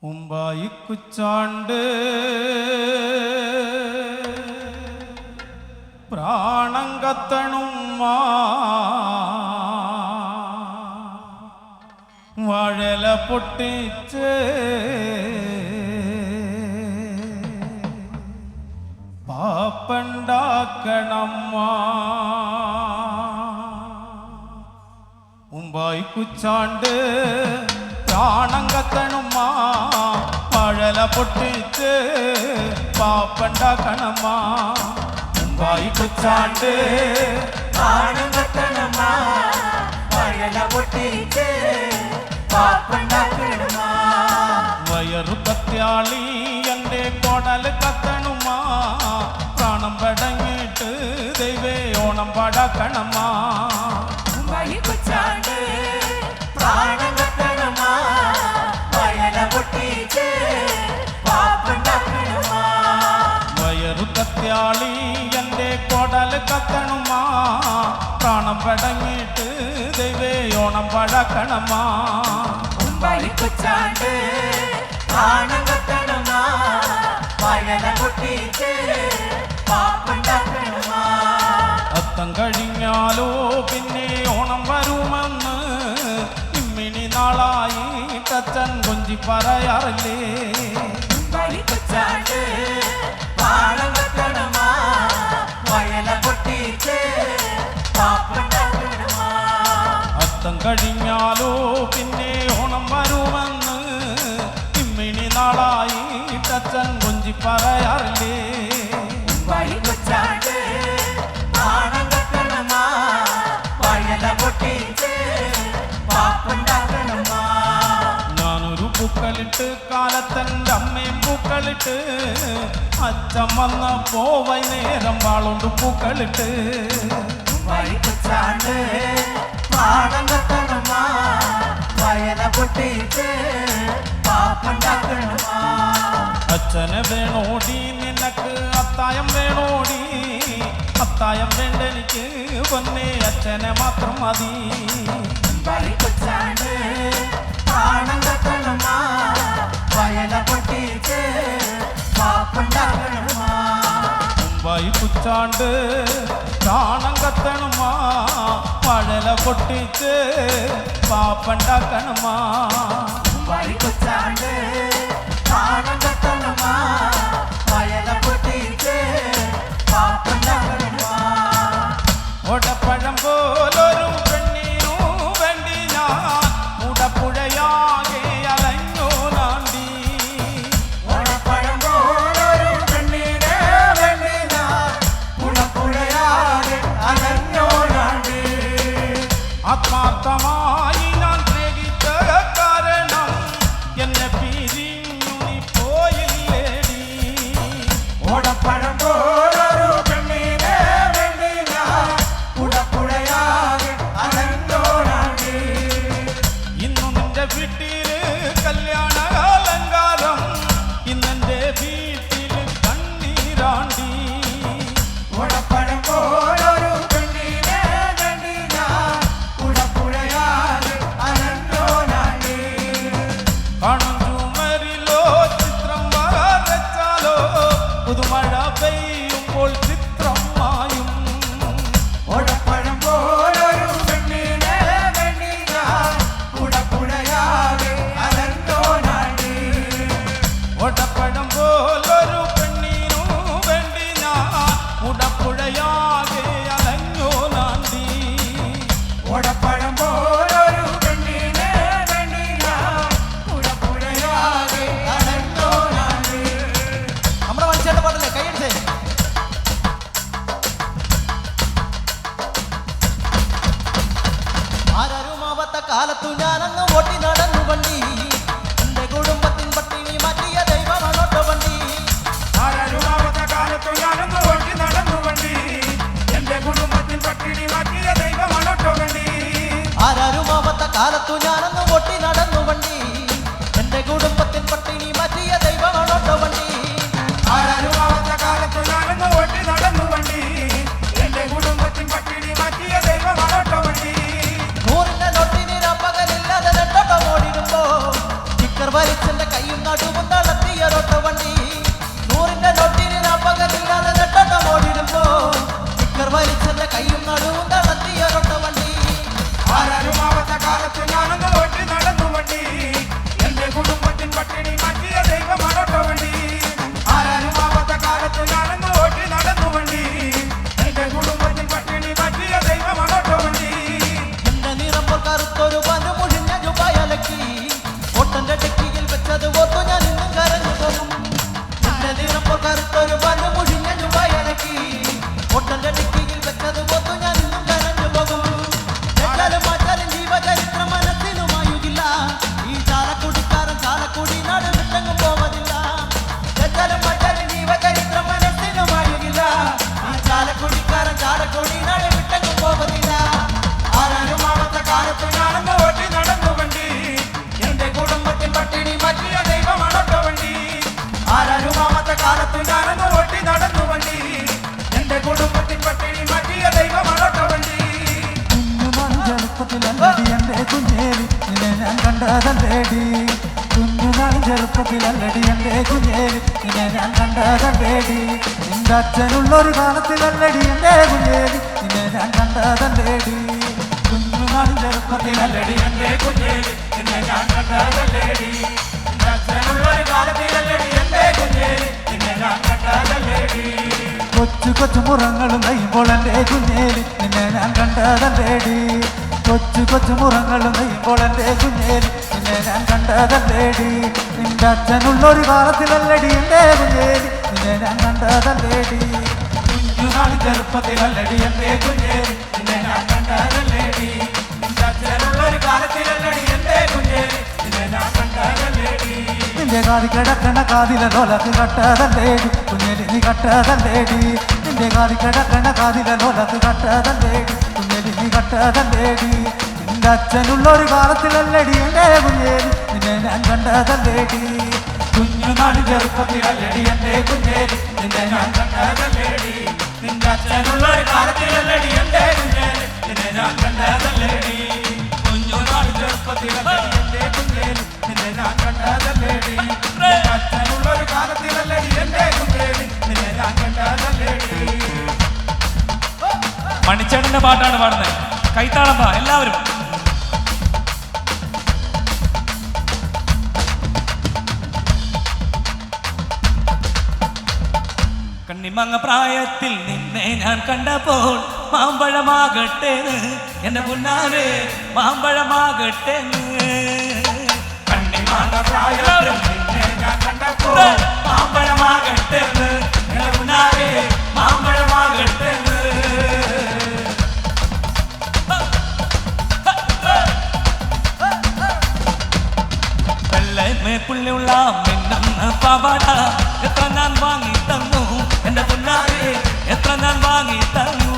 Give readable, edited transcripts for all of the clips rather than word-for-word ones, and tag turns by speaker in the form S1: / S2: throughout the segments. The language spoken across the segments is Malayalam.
S1: ഉമ്പായിക്കുച്ചാണ്ട് പ്രാണം കത്തണുമ്മ വാഴല പൊട്ടിച്ച് പാപ്പണ്ടാക്കണമ്മ ഉമ്പായിക്കുച്ചാണ്ട് പ്രാണം കത്തണുമ്മ വാഴല പൊട്ടിച്ച് പാപ്പണ്ടാക്കണമ്മ ഉമ്പായിക്കുച്ചാണ്ട്
S2: പ്രാണം കത്തണമ്മ വാഴല പൊട്ടിച്ച് പാപ്പണ്ടാക്കണമ്മ
S1: വയറു കത്യാളി എൻ്റെ കൊടൽ കത്തണുമ്മ പ്രാണം പടങ്ങിട്ട് ദൈവേ ഓണം പടക്കണമ്മ
S2: ഉമ്പായിക്കുച്ചാണ്ട് പ്രാണം കത്തണമ്മ വാഴല പൊട്ടിച്ച് പാപ്പണ്ടാക്കണമ്മ
S1: വയറു കത്യാളി എൻ്റെ കൊടൽ കത്തണുമ്മ പ്രാണം പടങ്ങിട്ട് ദൈവേ ഓണം പടക്കണമ്മ
S2: ഉമ്പായിക്കുച്ചാണ്ട് പ്രാണം കത്തണമ്മ വാഴല പൊട്ടിച്ച് പാപ്പണ്ടാക്കണമ്മ
S1: അത്തം കഴിഞ്ഞാലോ പിന്നെ ഓണം വരുമെന്ന് ഇമ്മിണി നാളായി തച്ചൻ കൊഞ്ചി പറയാറില്ലേ
S2: ഉമ്പായിക്കുച്ചാണ്ട് പ്രാണം കത്തണമ്മ വാഴല പൊട്ടിച്ച് പാപ്പണ്ടാക്കണമ്മ
S1: അത്തം കഴിഞ്ഞാലോ പിന്നെ ഓണം വരുമെന്ന് ഇമ്മിണി നാളായി തച്ചൻ കൊഞ്ചി പറയാറില്ലേ
S2: ഉമ്പായിക്കുച്ചാണ്ട് പ്രാണം കത്തണമ്മ വാഴല പൊട്ടിച്ച് പാപ്പണ്ടാക്കണമ്മ
S1: ഞാനൊരു പൂക്കളിട്ട് കാലത്തൻ്റെ അമ്മയും പൂക്കളിട്ട് അച്ഛൻ വന്നപ്പോ വൈകുന്നേരം വാളുണ്ട് പൂക്കളിട്ട്
S2: ഉമ്പായിക്കുച്ചാണ്ട് പ്രാണം കത്തണമ്മ വാഴല പൊട്ടിച്ച് പാപ്പണ്ടാക്കണമ്മ
S1: അച്ഛനെ വേണോടി നിനക്ക് അത്തായം വേണോടി അത്തായം വേണ്ടെനിക്ക് പൊന്നെ അച്ഛനെ മാത്രം മതി
S2: ഉമ്പായിക്കുച്ചാണ്ട് പ്രാണം കത്തണമ്മ വാഴല പൊട്ടിച്ച് പാപ്പണ്ടാക്കണമ്മ
S1: വൈകുച്ചാണ്ട് പ്രാണം കത്തണുമ്മ വാഴല പൊട്ടിച്ച് പാപ്പണ്ടാക്കണുമ്മ
S2: ഉമ്പായിക്കുച്ചാണ്ട് പ്രാണം കത്തണമ്മ വാഴല പൊട്ടിച്ച് പാപ്പണ്ടാക്കണമ്മ
S1: ഒടപ്പഴം പോലൊരു പെണ്ണിനു വേണ്ടി ഞാൻ മുടപ്പുഴയാകെ അലഞ്ഞു നാണ്ടി
S2: ഓണപ്പഴം പോലൊരു പെണ്ണിനെ വേണ്ടി ഞാൻ പുഴപ്പുഴയാകെ അലഞ്ഞോടാണ്ട്
S1: ആത്മാർത്ഥമായി ഞാൻ സ്നേഹിച്ച കാരണം എന്നെ പിരിഞ്ഞു നീ പോയില്ലേടി
S2: ഓണപ്പഴം പോലൊരു പെണ്ണിനെ വേണ്ടി ഞാൻ പുഴപ്പുഴയാകെ അലഞ്ഞോടാണ്ട്
S1: ഇന്നു നിന്റെ വീട്ടില് കല്യാണ അലങ്കാരം ഇന്നെന്റെ വീട്ടില് കണ്ണീരാണ്ടി
S2: ഓണപ്പഴം പോലൊരു പെണ്ണിനെ വേണ്ടി ഞാൻ പുഴപ്പുഴയാകെ അലഞ്ഞോടാണ്ട്
S1: കാണും ചുമരിലോ ചിത്രം വരച്ചാലോ പുതുമഴ പെയ്യുമ്പോൾ ചിത്രം മായും
S2: ഓണപ്പഴം പോലൊരു പെണ്ണിനെ വേണ്ടി ഞാൻ പുഴപ്പുഴയാകെ അലഞ്ഞോടാണ്ട്
S1: ഒടപ്പഴം പോലൊരു പെണ്ണിനു വേണ്ടി ഞാൻ ഉടപ്പുഴയാകെ അലഞ്ഞോ നാണ്ടി
S2: ഓടപ്പഴം പോലൊരു പെണ്ണിനെ വേണ്ടി ഞാൻ പുഴപ്പുഴയാകെ അലഞ്ഞോടാണ്ട്
S3: നമ്മുടെ മനുഷ്യന്റെ പാട്ടല്ലേ കൈയടിച്ചേ ആരരുമാവത്ത കാലത്തു ഞാനങ്ങ് ഓട്ടി നടന്നു വണ്ടി എന്റെ കുടുംബത്തിൻ പട്ടിണി മാറ്റിയ ദൈവമാണോട്ടോ വണ്ടി
S1: ആരരുമാവത്ത കാലത്തു ഞാനൊന്ന് ഓടി നടന്നു വണ്ടി എന്റെ കുടുംബത്തിൽ പട്ടിണി മാറ്റിയ ദൈവമാണോട്ടോ വണ്ടി
S3: ആരരുമാവത്ത കാലത്തു ഞാനങ്ങ് ഓട്ടി നടന്നു വണ്ടി എന്റെ കുടുംബത്തിൻ പട്ടിണി മാറ്റിയ ദൈവമാണോട്ടോ വണ്ടി
S1: ആരരുമാവത്ത കാലത്തു ഞാനൊന്ന് ഓടി നടന്നു വണ്ടി എന്റെ കുടുംബത്തിൽ പട്ടിണി മാറ്റിയ ദൈവമാണോട്ടോ വണ്ടി
S3: നൂറിന്റെ നോട്ടിന് പകലില്ലാതെ നെട്ടോട്ടം ഓടിടുമ്പോ സ്റ്റിക്കർ വലിച്ചെന്റെ കയ്യും നടുവും തളർത്തിയൊരൊട്ട വണ്ടി നൂറിന്റെ നോട്ടിന് പകലില്ലാതെ നെട്ടോട്ടം ഓടിടുമ്പോ സ്റ്റിക്കർ വലിച്ചെന്റെ കൈയും നടുവും തളർത്തിയൊരൊട്ട വണ്ടി
S1: ആരാരുമാവാത്ത കാലത്ത് ഞാനൊന്ന് ഓട്ടി നടന്നു വണ്ടി എന്റെ കുടുംബത്തിൻ പട്ടിണി മാറ്റിയ ദൈവമാണോട്ടോ വണ്ടി ആരാരുമാവാത്ത കാലത്ത് ഞാനൊന്ന് ഓട്ടി നടന്നു വണ്ടി എന്റെ കുടുംബത്തിൻ പട്ടിണി മാറ്റിയ ദൈവമാണോട്ടോ വണ്ടി
S3: എന്റെ നിറമ്പോൾ കറുത്തൊരു പനു മുഴിഞ്ഞ ജുബായലക്കി ഓട്ടന്റെ ടെക്കിയിൽ വെച്ചത് ഓർത്തു ഞാൻ ഇന്നും കരഞ്ഞു പോകും എന്റെ നിറമ്പോൾ കറുത്തൊരു പനു മുഴിഞ്ഞ ജുബായലക്കി ഓട്ടന്റെ ടെക്കിയിൽ വെച്ചത് ഓർത്തു ഞാൻ ഇന്നും കരഞ്ഞു പോകും മാറ്റാലും ജീവചരിത്രം മനസ്സിനുമായുകില്ല ഈ ചാലക്കുടിക്കാരൻ ചാലക്കുടി നാട് വിട്ടെങ്ങും പോവതില്ല മാറ്റാലും ജീവചരിത്രം മനസ്സിനുമായുകില്ല ഈ ചാലക്കുടിക്കാരൻ ചാലക്കുടി നാട് വിട്ടെങ്ങും പോവതില്ല
S1: ആരാരുമാവാത്ത കാലത്ത് ഞാനൊന്ന് ഓട്ടി നടന്നു വണ്ടി എന്റെ കുടുംബത്തിൻ പട്ടിണി മാറ്റിയ ദൈവമാണോട്ടോ വണ്ടി ആരാരുമാവാത്ത കാലത്ത് ഞാനൊന്ന് ഓട്ടി നടന്നു വണ്ടി എന്റെ കുടുംബത്തിൻ പട്ടിണി മാറ്റിയ ദൈവമാണോട്ടോ വണ്ടി
S2: ചെറുപ്പത്തിലല്ലടി എന്റെ കുഞ്ഞേലി നിന്നെ ഞാൻ കണ്ടതല്ലേടി കുഞ്ഞുനാൾ ചെറുപ്പത്തിലല്ലടി എന്റെ കുഞ്ഞേലി നിന്നെ ഞാൻ കണ്ടതല്ലേടി നിന്റെ അച്ഛനുള്ളൊരു കാലത്തിലല്ലടി എന്റെ കുഞ്ഞേലി നിന്നെ ഞാൻ കണ്ടതല്ലേടി കുഞ്ഞുനാൾ ചെറുപ്പത്തിലല്ലടി
S1: എന്റെ കുഞ്ഞേലി നിന്നെ ഞാൻ കണ്ടതല്ലേടി അച്ഛനുള്ളൊരു കാലത്തിലല്ലടി എന്റെ കുഞ്ഞേലി നിന്നെ ഞാൻ കണ്ടതല്ലേടി
S2: കൊച്ചു കൊച്ചു മുറങ്ങളും നെയ്യുമ്പോൾ എന്റെ കുഞ്ഞേലി നിന്നെ ഞാൻ കണ്ടതല്ലേടി കൊച്ചു കൊച്ചു മുറങ്ങളും നെയ്യുമ്പോൾ എന്റെ കുഞ്ഞേലി നിന്നെ ഞാൻ കണ്ടതല്ലേടി നിന്റെ അച്ഛനുള്ളൊരു കാലത്തിലല്ലടി എന്റെ കുഞ്ഞേലി നിന്നെ ഞാൻ കണ്ടതല്ലേടി
S1: കുഞ്ഞുനാൾ ചെറുപ്പത്തിലല്ലടി എന്റെ കുഞ്ഞേലി നിന്നെ ഞാൻ കണ്ടതല്ലേടി അച്ഛനുള്ളൊരു കാലത്തിലല്ലടി എന്റെ കുഞ്ഞേലി നിന്നെ ഞാൻ കണ്ടതല്ലേടി
S2: നിന്റെ കാതി കിടക്കണ കാതിലെ ലോലക്ക് കട്ടതല്ലേടി കുഞ്ഞേലി നീ കട്ടതല്ലേടി നിന്റെ കാതി കിടക്കണ കാതിലെ ലോലക്ക് കട്ടതല്ലേടി കുഞ്ഞേലി നീ കട്ടതല്ലേടി നിന്റെ അച്ഛനുള്ളൊരു കാലത്തിലല്ലടി എന്റെ കുഞ്ഞേലി നിന്നെ ഞാൻ കണ്ടതല്ലേടി
S1: കുഞ്ഞുനാൾ ചെറുപ്പത്തിലല്ലടി എന്റെ കുഞ്ഞേലി നിന്നെ ഞാൻ കണ്ടതല്ലേടി നിന്റെ അച്ഛനുള്ളൊരു കാലത്തിലല്ലടി എന്റെ കുഞ്ഞേലി നിന്നെ ഞാൻ കണ്ടതല്ലേടി കുഞ്ഞുനാൾ ചെറുപ്പത്തിലല്ലടി എന്റെ കുഞ്ഞേലി നിന്നെ ഞാൻ കണ്ടതല്ലേടി നിന്റെ അച്ഛനുള്ളൊരു കാലത്തിലല്ലടി എന്റെ കുഞ്ഞേലി നിന്നെ ഞാൻ കണ്ടതല്ലേടി
S4: മണിച്ചേട്ടന്റെ പാട്ടാണ് പാടുന്നത്. കൈത്താളം പാ എല്ലാവരും. കണ്ണിമങ്ങ പ്രായത്തിൽ നിന്നെ ഞാൻ കണ്ടപ്പോൾ മാമ്പഴമാകട്ടെ എന്റെ പുന്നാരെ മാമ്പഴമാകട്ടെ
S1: കണ്ണിമങ്ങ പ്രായത്തിൽ നിന്നെ ഞാൻ കണ്ടപ്പോൾ മാമ്പഴമാകട്ടെ എന്റെ പുന്നാരെ മാമ്പഴമാകട്ടെ
S4: പുള്ളിയുള്ള മിന്നുന്ന പാവാട എത്ര ഞാൻ വാങ്ങി തന്നു എന്റെ പുന്നാരെ എത്ര ഞാൻ വാങ്ങി തന്നു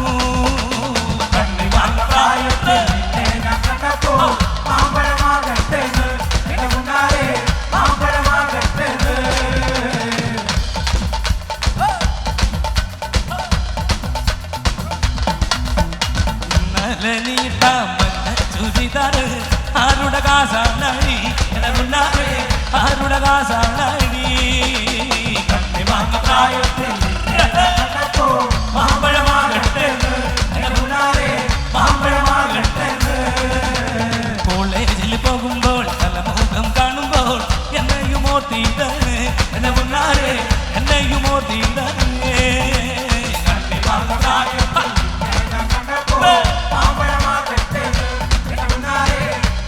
S1: കണ്ണിമങ്ങ പ്രായത്തിൽ നിന്നെ ഞാൻ കണ്ടപ്പോൾ മാമ്പഴമാകട്ടെ എന്റെ പുന്നാരെ മാമ്പഴമാകട്ടെ
S4: ഇന്നലെ നീട്ട മഞ്ഞ ചുരിദാറ് ആരുടെ കാസാണി എന്റെ പുന്നാരെ ആരുടെ കാസാണി
S1: കണ്ണിമങ്ങ പ്രായത്തിൽ നിന്നെ ഞാൻ കണ്ടപ്പോൾ
S4: മാമ്പഴമാകട്ടെ
S1: എന്റെ പുന്നാരെ മാമ്പഴമാകട്ടെ
S4: കോളേജിൽ പോകുമ്പോൾ തലമുഖം കാണുമ്പോൾ എന്നെയും ഓർത്തിയിട്ടാണ് എന്നെ മുന്നാരെ എന്നെയും ഓർത്തിയിട്ടാണ്
S1: കണ്ണിമങ്ങ പ്രായത്തിൽ നിന്നെ ഞാൻ കണ്ടപ്പോൾ മാമ്പഴമാകട്ടെ എന്റെ പുന്നാരെ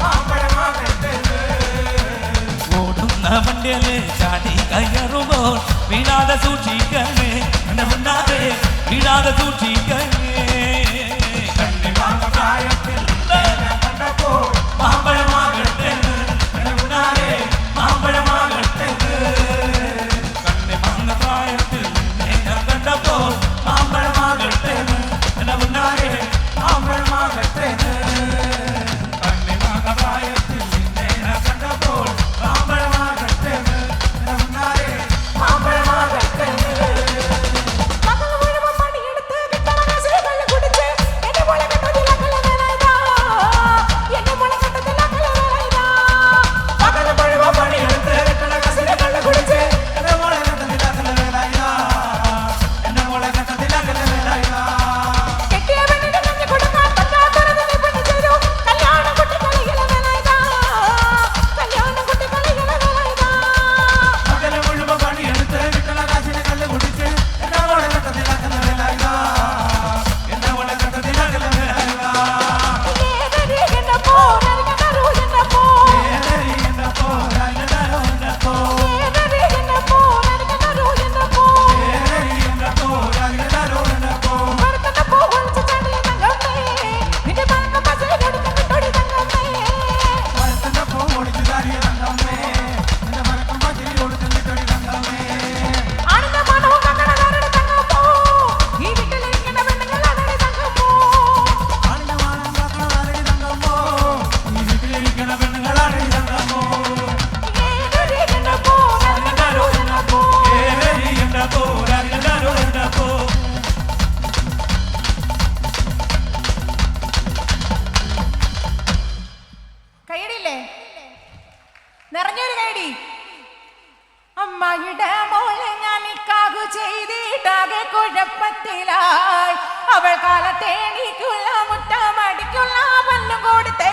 S1: മാമ്പഴമാകട്ടെ
S4: ഓടുന്ന വണ്ടിയല്ലേ ചാടി കയറുമ്പോൾ വീഴാതെ സൂക്ഷിക്കണേ എന്നെ മുന്നാരെ വീഴാതെ സൂക്ഷിക്കണേ
S1: കണ്ണിമങ്ങ പ്രായത്തിൽ നിന്നെ ഞാൻ കണ്ടപ്പോൾ
S4: മാമ്പഴമാകട്ടെ
S1: എന്റെ പുന്നാരെ മാമ്പഴമാകട്ടെ
S4: കണ്ണിമങ്ങ പ്രായത്തിൽ നിന്നെ ഞാൻ കണ്ടപ്പോൾ മാമ്പഴമാകട്ടെ എന്നെ മുന്നാരെ
S1: മാമ്പഴമാകട്ടെ കണ്ണിമങ്ങ പ്രായത്തിൽ നിന്നെ ഞാൻ കണ്ടപ്പോൾ മാമ്പഴമാകട്ടെ എന്റെ പുന്നാരെ മാമ്പഴമാകട്ടെ
S5: മകൾ മുഴുവൻ പണിയെടുത്ത് വിത്തള കുടിച്ച് എന്റെ മുളകട്ടതിലക്കല അമ്മയുടെ മോളെ ഞാൻ നിക്കാഹ് ചെയ്തിട്ടാകെ കുഴപ്പത്തിലായി അവൾ കാലത്തേണിക്കുള്ള മുട്ടമടിക്കുള്ള പല്ലും കൊടുത്ത്